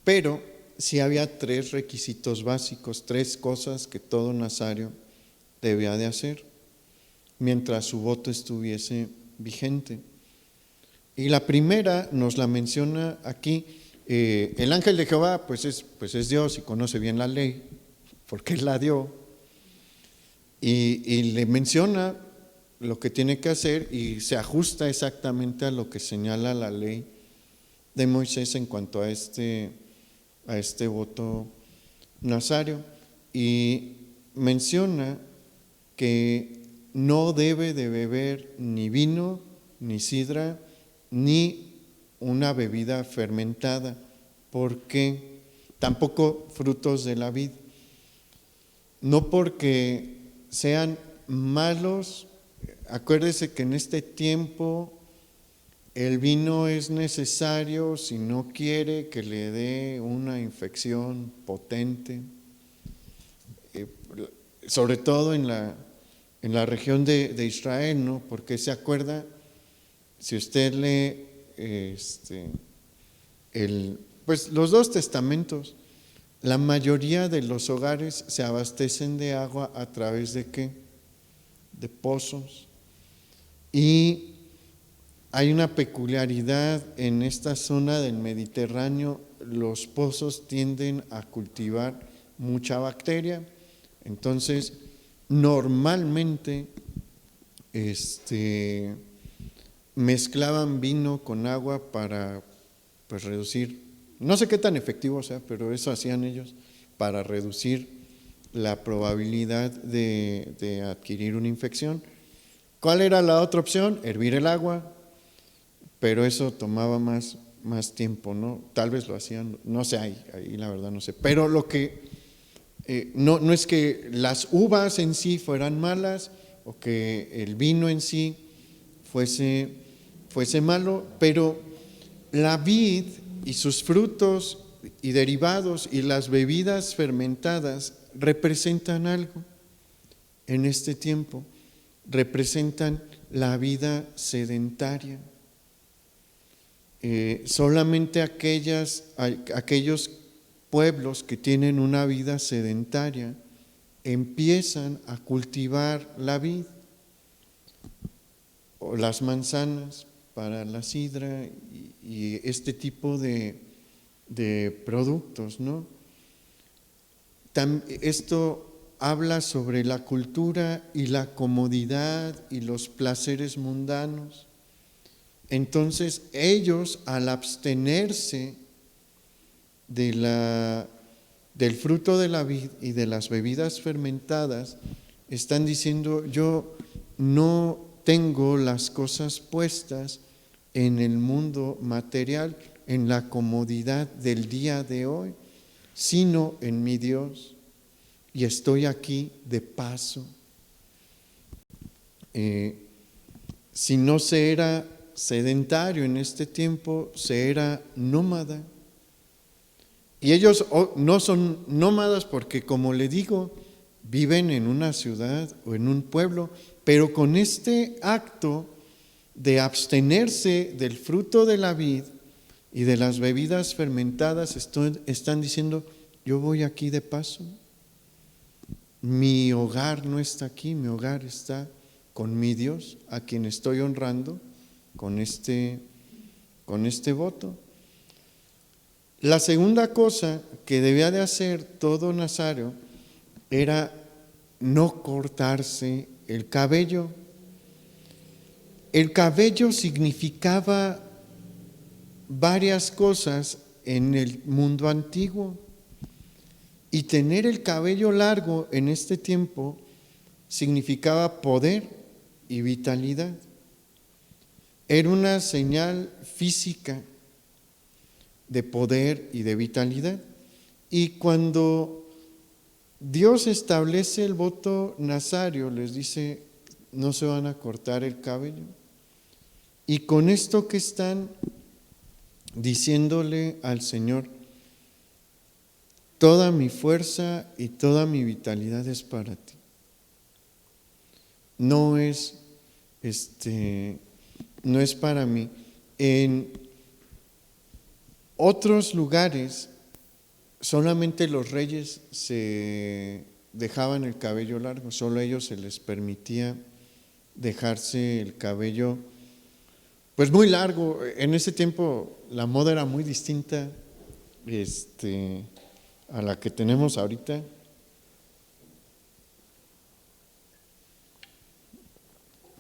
Pero sí había 3 requisitos básicos, 3 cosas que todo nazario debía de hacer mientras su voto estuviese vigente. Y la primera nos la menciona aquí. El ángel de Jehová pues es Dios y conoce bien la ley, porque Él la dio, y le menciona lo que tiene que hacer y se ajusta exactamente a lo que señala la ley de Moisés en cuanto a este voto nazario, y menciona que no debe de beber ni vino, ni sidra, ni una bebida fermentada, porque tampoco frutos de la vid, no porque sean malos. Acuérdese que en este tiempo el vino es necesario si no quiere que le dé una infección potente, sobre todo en la región de Israel, ¿no? Porque se acuerda, si usted lee pues los 2 testamentos, la mayoría de los hogares se abastecen de agua a través de ¿qué? De pozos. Y Hay una peculiaridad en esta zona del Mediterráneo: los pozos tienden a cultivar mucha bacteria, entonces normalmente mezclaban vino con agua para, pues, reducir, no sé qué tan efectivo sea, pero eso hacían ellos para reducir la probabilidad de adquirir una infección. ¿Cuál era la otra opción? Hervir el agua, pero eso tomaba más tiempo, ¿no? Tal vez lo hacían, no sé, ahí la verdad no sé. Pero lo que no es que las uvas en sí fueran malas o que el vino en sí fuese malo, pero la vid y sus frutos y derivados y las bebidas fermentadas representan algo en este tiempo, representan la vida sedentaria. Solamente aquellos pueblos que tienen una vida sedentaria empiezan a cultivar la vid o las manzanas para la sidra y este tipo de productos, ¿no? Esto habla sobre la cultura y la comodidad y los placeres mundanos. Entonces ellos, al abstenerse del fruto de la vid y de las bebidas fermentadas, están diciendo: yo no tengo las cosas puestas en el mundo material, en la comodidad del día de hoy, sino en mi Dios, y estoy aquí de paso. Si no se era sedentario en este tiempo, se era nómada. Y ellos no son nómadas porque, como le digo, viven en una ciudad o en un pueblo, pero con este acto de abstenerse del fruto de la vid y de las bebidas fermentadas, están diciendo: yo voy aquí de paso. Mi hogar no está aquí, mi hogar está con mi Dios, a quien estoy honrando con este voto. La segunda cosa que debía de hacer todo nazareo era no cortarse el cabello. El cabello significaba varias cosas en el mundo antiguo, y tener el cabello largo en este tiempo significaba poder y vitalidad. Era una señal física de poder y de vitalidad. Y cuando Dios establece el voto nazareo, les dice: no se van a cortar el cabello. Y con esto que están diciéndole al Señor: toda mi fuerza y toda mi vitalidad es para ti. No es para mí. En otros lugares solamente los reyes se dejaban el cabello largo, solo a ellos se les permitía dejarse el cabello pues muy largo. En ese tiempo la moda era muy distinta a la que tenemos ahorita.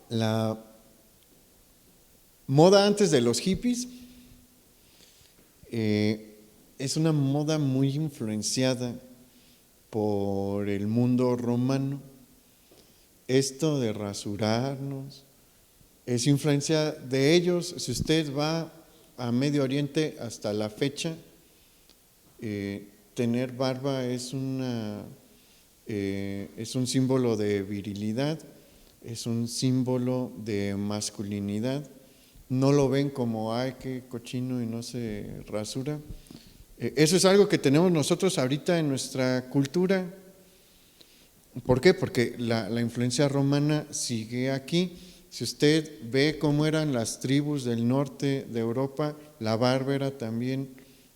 La moda antes de los hippies es una moda muy influenciada por el mundo romano. Esto de rasurarnos es influencia de ellos. Si usted va a Medio Oriente hasta la fecha, tener barba es un símbolo de virilidad, es un símbolo de masculinidad. No lo ven como: ay, qué cochino y no se rasura. Eso es algo que tenemos nosotros ahorita en nuestra cultura. ¿Por qué? Porque la influencia romana sigue aquí. Si usted ve cómo eran las tribus del norte de Europa, la barba era también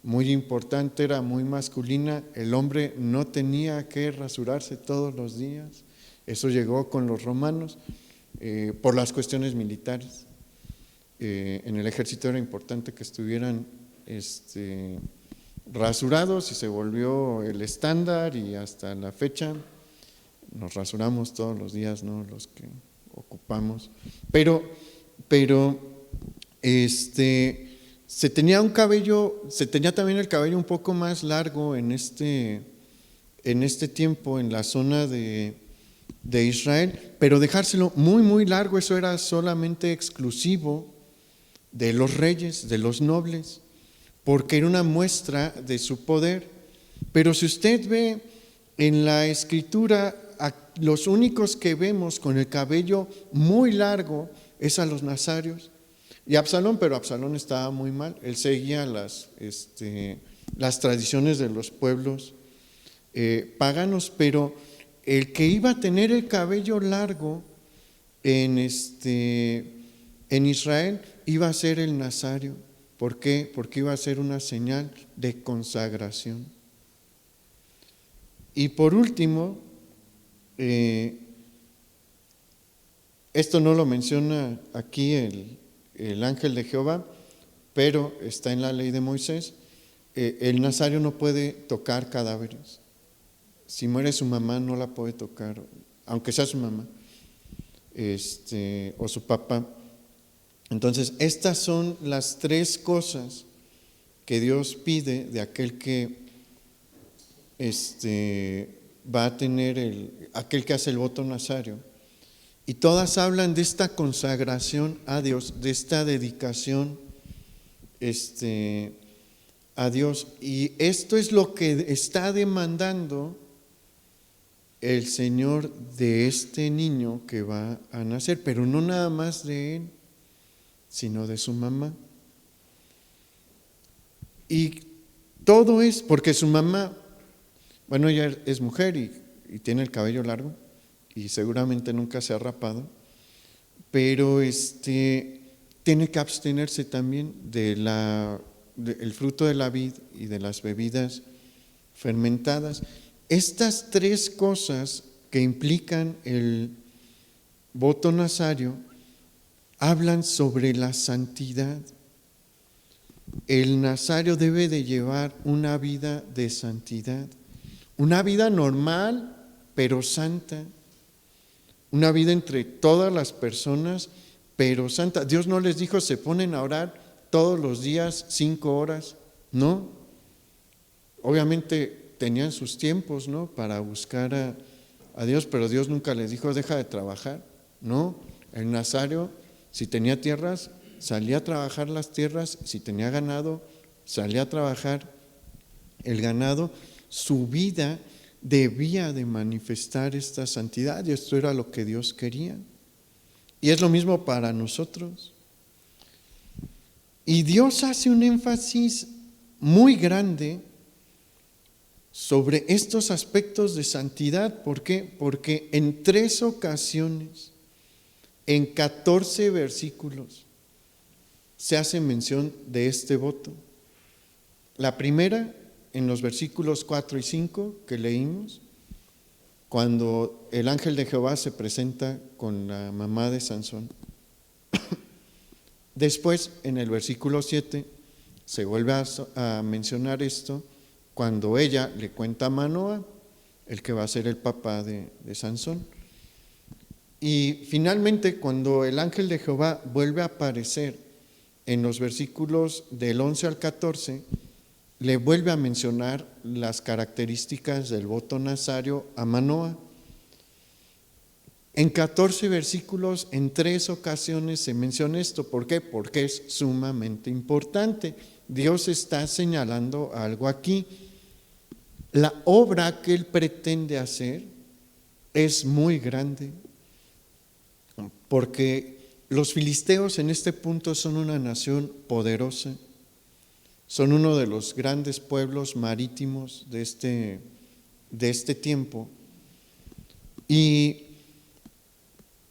muy importante, era muy masculina. El hombre no tenía que rasurarse todos los días. Eso llegó con los romanos por las cuestiones militares. en el ejército era importante que estuvieran rasurados y se volvió el estándar y hasta la fecha nos rasuramos todos los días, ¿no? Los que ocupamos. Pero se tenía también el cabello un poco más largo en este tiempo en la zona de Israel, pero dejárselo muy, muy largo, eso era solamente exclusivo de los reyes, de los nobles, porque era una muestra de su poder. Pero si usted ve en la Escritura, los únicos que vemos con el cabello muy largo es a los nazarios y Absalón, pero Absalón estaba muy mal, él seguía las tradiciones de los pueblos paganos, pero el que iba a tener el cabello largo en Israel iba a ser el nazario. ¿Por qué? Porque iba a ser una señal de consagración. Y por último, esto no lo menciona aquí el ángel de Jehová, pero está en la ley de Moisés. El nazario no puede tocar cadáveres. Si muere su mamá, no la puede tocar, aunque sea su mamá o su papá. Entonces, estas son las tres cosas que Dios pide de aquel que va a tener aquel que hace el voto nazario. Y todas hablan de esta consagración a Dios, de esta dedicación a Dios. Y esto es lo que está demandando el Señor de este niño que va a nacer, pero no nada más de él, sino de su mamá. Y todo es porque su mamá, bueno, ella es mujer y tiene el cabello largo y seguramente nunca se ha rapado, pero tiene que abstenerse también del fruto de la vid y de las bebidas fermentadas. Estas tres cosas que implican el voto nazario hablan sobre la santidad. El nazario debe de llevar una vida de santidad, una vida normal pero santa, una vida entre todas las personas pero santa. Dios no les dijo se ponen a orar todos los días 5 horas, no. Obviamente tenían sus tiempos, ¿no?, para buscar a Dios, pero Dios nunca les dijo deja de trabajar, no. El nazario, si tenía tierras, salía a trabajar las tierras, si tenía ganado, salía a trabajar el ganado. Su vida debía de manifestar esta santidad y esto era lo que Dios quería. Y es lo mismo para nosotros. Y Dios hace un énfasis muy grande sobre estos aspectos de santidad. ¿Por qué? Porque en 3 ocasiones, en 14 versículos, se hace mención de este voto. La primera, en los versículos 4 y 5 que leímos, cuando el ángel de Jehová se presenta con la mamá de Sansón. Después, en el versículo 7, se vuelve a mencionar esto cuando ella le cuenta a Manoa, el que va a ser el papá de Sansón. Y finalmente, cuando el ángel de Jehová vuelve a aparecer en los versículos del 11 al 14, le vuelve a mencionar las características del voto nazario a Manoa. En 14 versículos, en 3 ocasiones se menciona esto. ¿Por qué? Porque es sumamente importante. Dios está señalando algo aquí. La obra que Él pretende hacer es muy grande, porque los filisteos en este punto son una nación poderosa, son uno de los grandes pueblos marítimos de este tiempo, y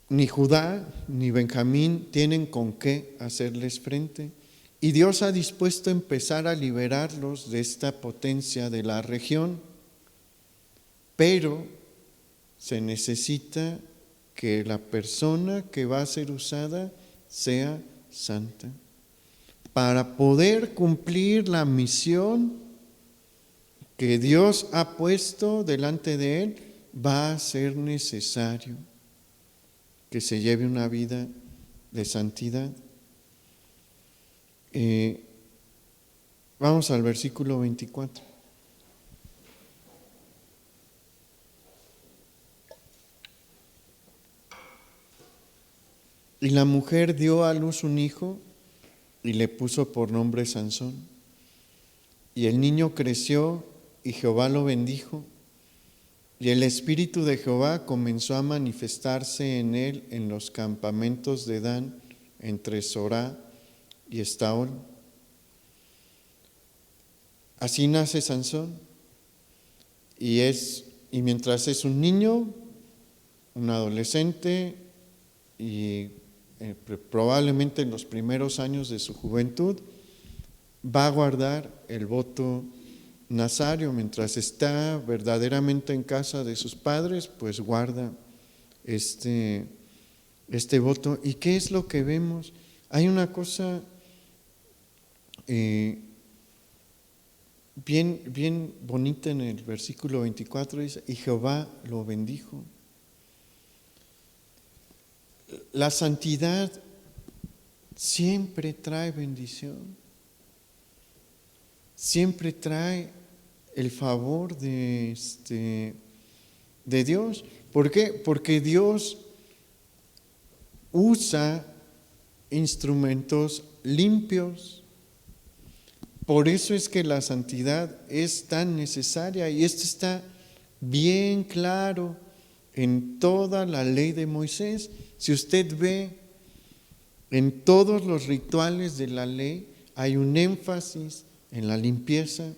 ni Judá ni Benjamín tienen con qué hacerles frente. Y Dios ha dispuesto a empezar a liberarlos de esta potencia de la región, pero se necesita que la persona que va a ser usada sea santa. Para poder cumplir la misión que Dios ha puesto delante de él, va a ser necesario que se lleve una vida de santidad. Vamos al versículo 24. Y la mujer dio a luz un hijo y le puso por nombre Sansón. Y el niño creció y Jehová lo bendijo. Y el espíritu de Jehová comenzó a manifestarse en él en los campamentos de Dan, entre Sorá y Estaol. Así nace Sansón. Y mientras es un niño, un adolescente, y probablemente en los primeros años de su juventud, va a guardar el voto nazario. Mientras está verdaderamente en casa de sus padres, pues guarda este voto. ¿Y qué es lo que vemos? Hay una cosa bien bonita en el versículo 24, dice, y Jehová lo bendijo. La santidad siempre trae bendición, siempre trae el favor de Dios. ¿Por qué? Porque Dios usa instrumentos limpios. Por eso es que la santidad es tan necesaria, y esto está bien claro en toda la ley de Moisés. Si usted ve en todos los rituales de la ley, hay un énfasis en la limpieza.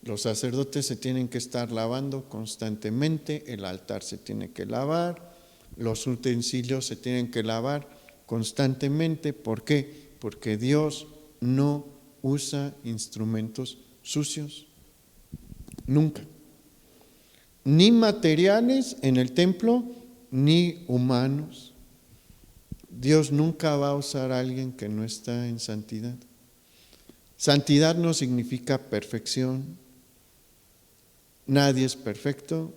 Los sacerdotes se tienen que estar lavando constantemente, el altar se tiene que lavar, los utensilios se tienen que lavar constantemente. ¿Por qué? Porque Dios no usa instrumentos sucios, nunca. Ni materiales en el templo, ni humanos. Dios nunca va a usar a alguien que no está en santidad. Santidad no significa perfección. Nadie es perfecto,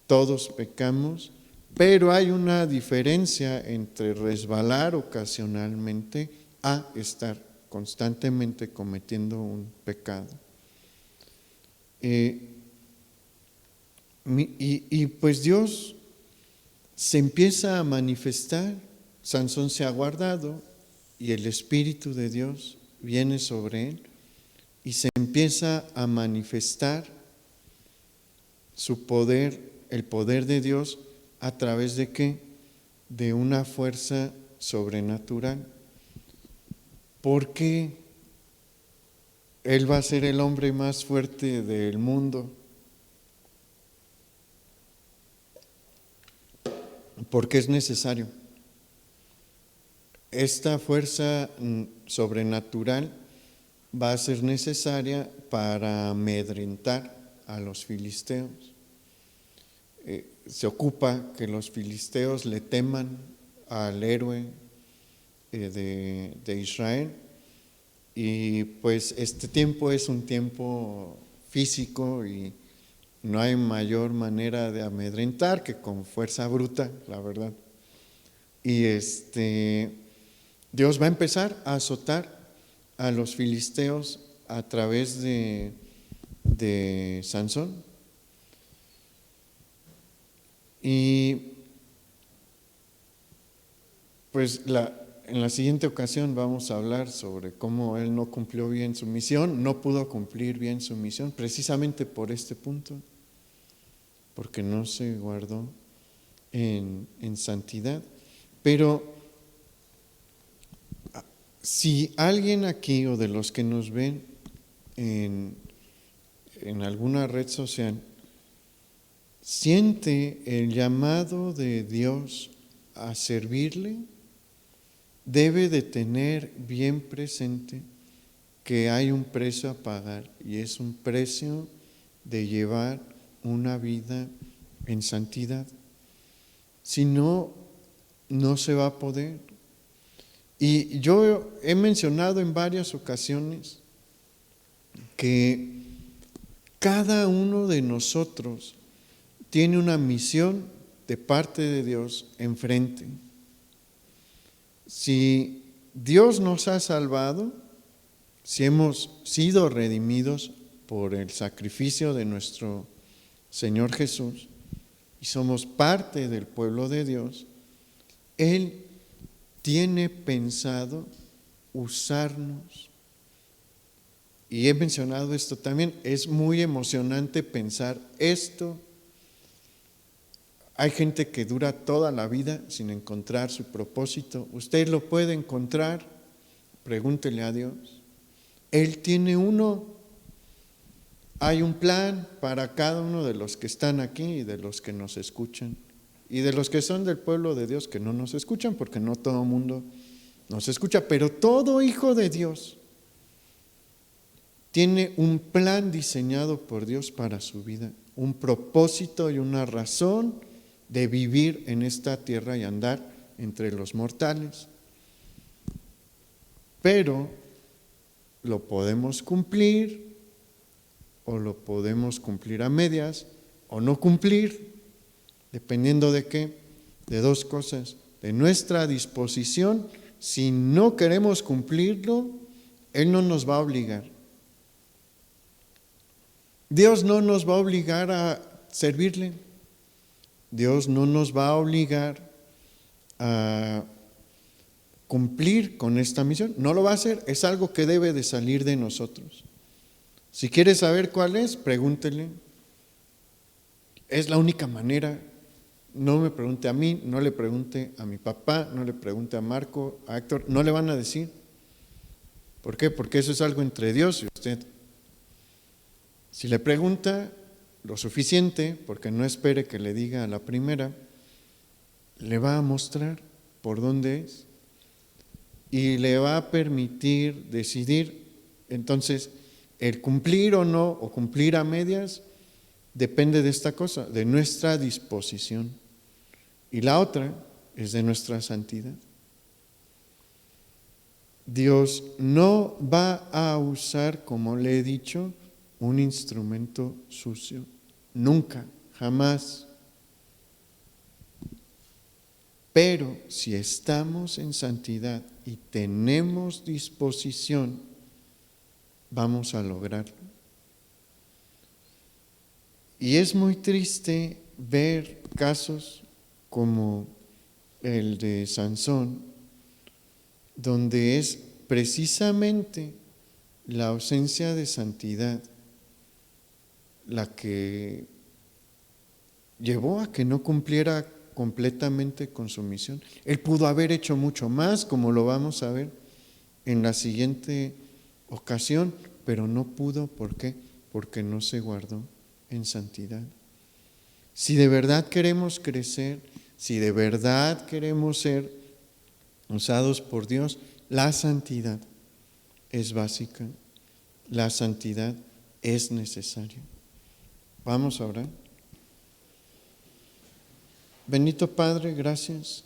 todos pecamos, pero hay una diferencia entre resbalar ocasionalmente a estar constantemente cometiendo un pecado. Y pues Dios se empieza a manifestar. Sansón se ha guardado y el Espíritu de Dios viene sobre él y se empieza a manifestar su poder, el poder de Dios, a través de ¿qué? De una fuerza sobrenatural. Porque él va a ser el hombre más fuerte del mundo. Porque es necesario. Esta fuerza sobrenatural va a ser necesaria para amedrentar a los filisteos. Se ocupa que los filisteos le teman al héroe de Israel, y pues este tiempo es un tiempo físico y no hay mayor manera de amedrentar que con fuerza bruta, la verdad. Y Dios va a empezar a azotar a los filisteos a través de Sansón. Y pues en la siguiente ocasión vamos a hablar sobre cómo él no cumplió bien su misión, no pudo cumplir bien su misión, precisamente por este punto, porque no se guardó en santidad. Pero si alguien aquí o de los que nos ven en alguna red social siente el llamado de Dios a servirle, debe de tener bien presente que hay un precio a pagar, y es un precio de llevar una vida en santidad. Si no, no se va a poder. Y yo he mencionado en varias ocasiones que cada uno de nosotros tiene una misión de parte de Dios enfrente. Si Dios nos ha salvado, si hemos sido redimidos por el sacrificio de nuestro Señor Jesús y somos parte del pueblo de Dios, Él tiene pensado usarnos. Y he mencionado esto también, es muy emocionante pensar esto. Hay gente que dura toda la vida sin encontrar su propósito. Usted lo puede encontrar, pregúntele a Dios. Él tiene uno. Hay un plan para cada uno de los que están aquí y de los que nos escuchan. Y de los que son del pueblo de Dios que no nos escuchan, porque no todo el mundo nos escucha. Pero todo hijo de Dios tiene un plan diseñado por Dios para su vida. Un propósito y una razón de vivir en esta tierra y andar entre los mortales. Pero lo podemos cumplir o lo podemos cumplir a medias o no cumplir, dependiendo de qué, de dos cosas, de nuestra disposición. Si no queremos cumplirlo, Él no nos va a obligar. Dios no nos va a obligar a servirle. Dios no nos va a obligar a cumplir con esta misión. No lo va a hacer, es algo que debe de salir de nosotros. Si quiere saber cuál es, pregúntele. Es la única manera. No me pregunte a mí, no le pregunte a mi papá, no le pregunte a Marco, a Héctor, no le van a decir. ¿Por qué? Porque eso es algo entre Dios y usted. Si le pregunta lo suficiente, porque no espere que le diga a la primera, le va a mostrar por dónde es y le va a permitir decidir. Entonces, el cumplir o no, o cumplir a medias, depende de esta cosa, de nuestra disposición. Y la otra es de nuestra santidad. Dios no va a usar, como le he dicho, un instrumento sucio. Nunca, jamás. Pero si estamos en santidad y tenemos disposición, vamos a lograrlo. Y es muy triste ver casos como el de Sansón, donde es precisamente la ausencia de santidad la que llevó a que no cumpliera completamente con su misión. Él pudo haber hecho mucho más, como lo vamos a ver en la siguiente ocasión, pero no pudo. ¿Por qué? Porque no se guardó en santidad. Si de verdad queremos crecer, si de verdad queremos ser usados por Dios, la santidad es básica, la santidad es necesaria. Vamos a orar. Bendito Padre, gracias